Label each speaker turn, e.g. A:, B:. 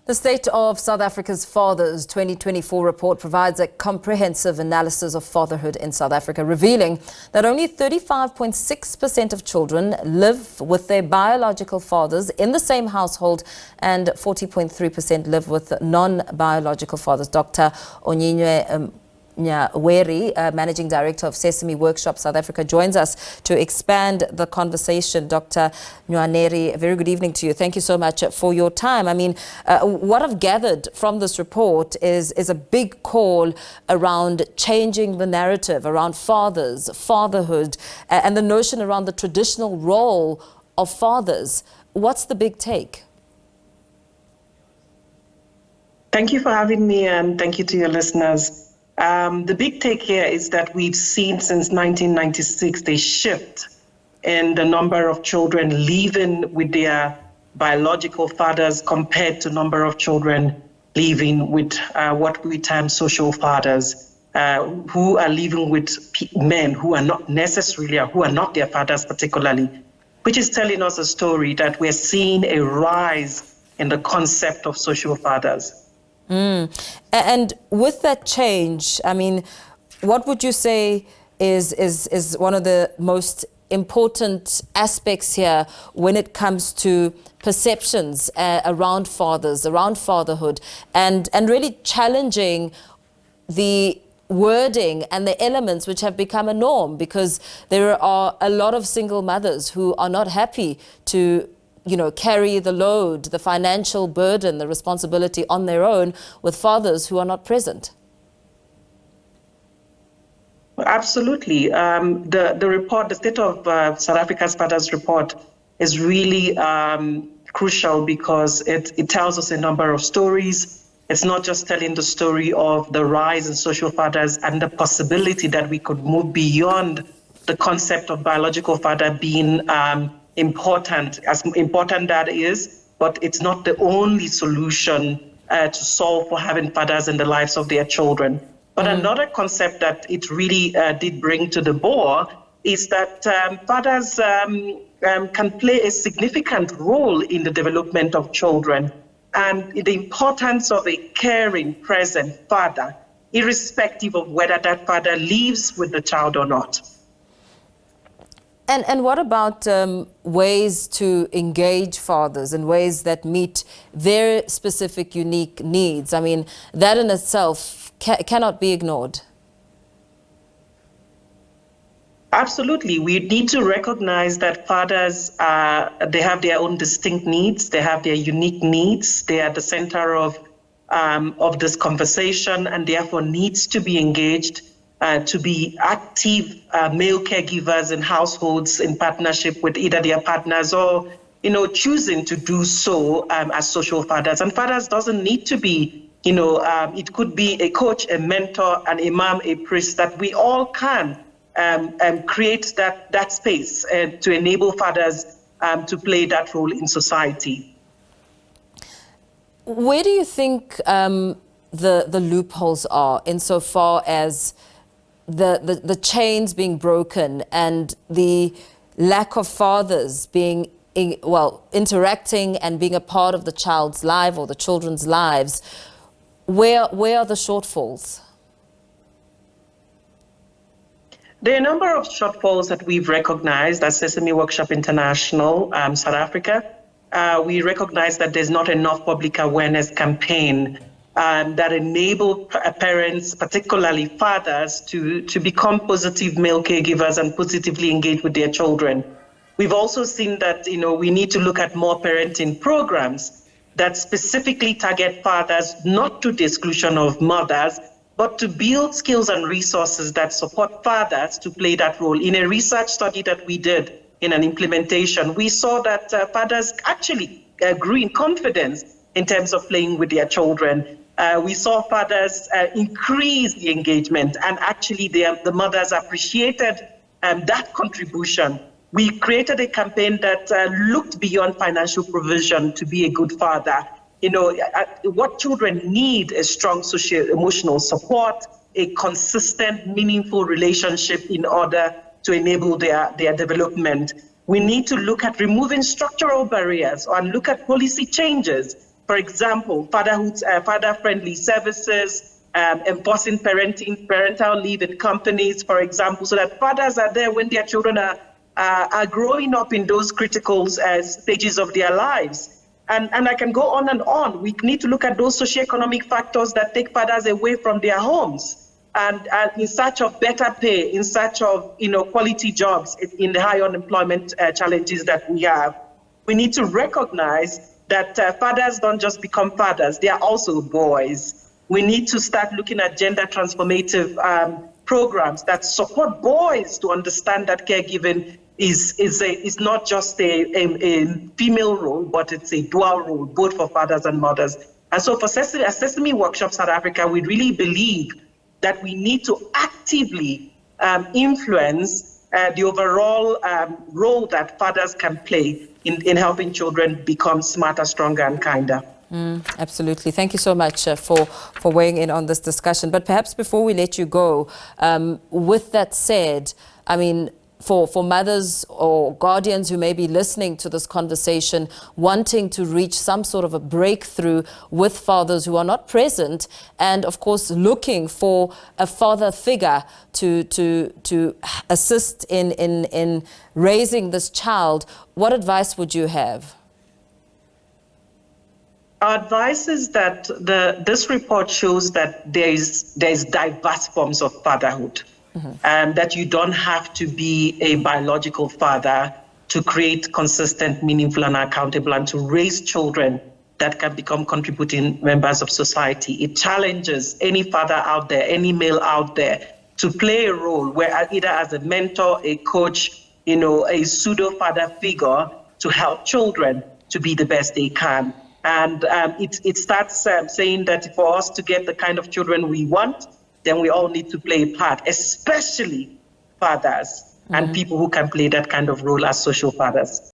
A: The State of South Africa's Fathers 2024 report provides a comprehensive analysis of fatherhood in South Africa, revealing that only 35.6% of children live with their biological fathers in the same household and 40.3% live with non-biological fathers. Dr. Onyinye Nwaneri, Managing Director of Sesame Workshop South Africa, joins us to expand the conversation. Dr. Nwaneri, a very good evening to you. Thank you so much for your time. I mean, what I've gathered from this report is a big call around changing the narrative around fathers, fatherhood, and the notion around the traditional role of fathers. What's the big take?
B: Thank you for having me, and thank you to your listeners. The big take here is that we've seen since 1996 a shift in the number of children living with their biological fathers compared to number of children living with what we term social fathers, who are living with men who are not necessarily, or who are not their fathers particularly, which is telling us a story that we're seeing a rise in the concept of social fathers.
A: And with that change, I mean, what would you say is one of the most important aspects here when it comes to perceptions around fathers, around fatherhood, and really challenging the wording and the elements which have become a norm, because there are a lot of single mothers who are not happy to carry the load, the financial burden, the responsibility on their own with fathers who are not present?
B: Absolutely. The report, the State of South Africa's Fathers report, is really crucial because it tells us a number of stories. It's not just telling the story of the rise in social fathers and the possibility that we could move beyond the concept of biological father being important, as important that is, but it's not the only solution to solve for having fathers in the lives of their children. But another concept that it really did bring to the board is that fathers can play a significant role in the development of children, and the importance of a caring, present father, irrespective of whether that father lives with the child or not.
A: And what about ways to engage fathers in ways that meet their specific, unique needs? I mean, that in itself cannot be ignored.
B: Absolutely. We need to recognize that fathers, they have their own distinct needs. They have their unique needs. They are the center of this conversation, and therefore needs to be engaged. To be active male caregivers in households in partnership with either their partners or, choosing to do so as social fathers. And fathers doesn't need to be, it could be a coach, a mentor, an imam, a priest, that we all can create that space to enable fathers to play that role in society.
A: Where do you think the loopholes are insofar as the chains being broken and the lack of fathers being interacting and being a part of the child's life or the children's lives? Where are the shortfalls?
B: There are a number of shortfalls that we've recognized as Sesame Workshop International, South Africa. We recognize that there's not enough public awareness campaign that enable parents, particularly fathers, to become positive male caregivers and positively engage with their children. We've also seen that we need to look at more parenting programs that specifically target fathers, not to the exclusion of mothers, but to build skills and resources that support fathers to play that role. In a research study that we did in an implementation, we saw that fathers actually grew in confidence in terms of playing with their children. We saw fathers increase the engagement, and actually the mothers appreciated that contribution. We created a campaign that looked beyond financial provision to be a good father. What children need is strong social-emotional support, a consistent, meaningful relationship in order to enable their development. We need to look at removing structural barriers and look at policy changes For example, father-friendly services, enforcing parental leave in companies, for example, so that fathers are there when their children are growing up in those critical stages of their lives. And I can go on and on. We need to look at those socioeconomic factors that take fathers away from their homes and in search of better pay, in search of quality jobs in the high unemployment challenges that we have. We need to recognize that fathers don't just become fathers, they are also boys. We need to start looking at gender transformative programs that support boys to understand that caregiving is not just a female role, but it's a dual role, both for fathers and mothers. And so for Sesame Workshop South Africa, we really believe that we need to actively influence the overall role that fathers can play in helping children become smarter, stronger, and kinder.
A: Absolutely. Thank you so much for weighing in on this discussion. But perhaps before we let you go, with that said, I mean, for mothers or guardians who may be listening to this conversation, wanting to reach some sort of a breakthrough with fathers who are not present, and of course looking for a father figure to assist in raising this child, what advice would you have?
B: Our advice is that this report shows that there's diverse forms of fatherhood. And that you don't have to be a biological father to create consistent, meaningful, and accountable, and to raise children that can become contributing members of society. It challenges any father out there, any male out there, to play a role where either as a mentor, a coach, a pseudo-father figure to help children to be the best they can. And it starts saying that for us to get the kind of children we want, then we all need to play a part, especially fathers and people who can play that kind of role as social fathers.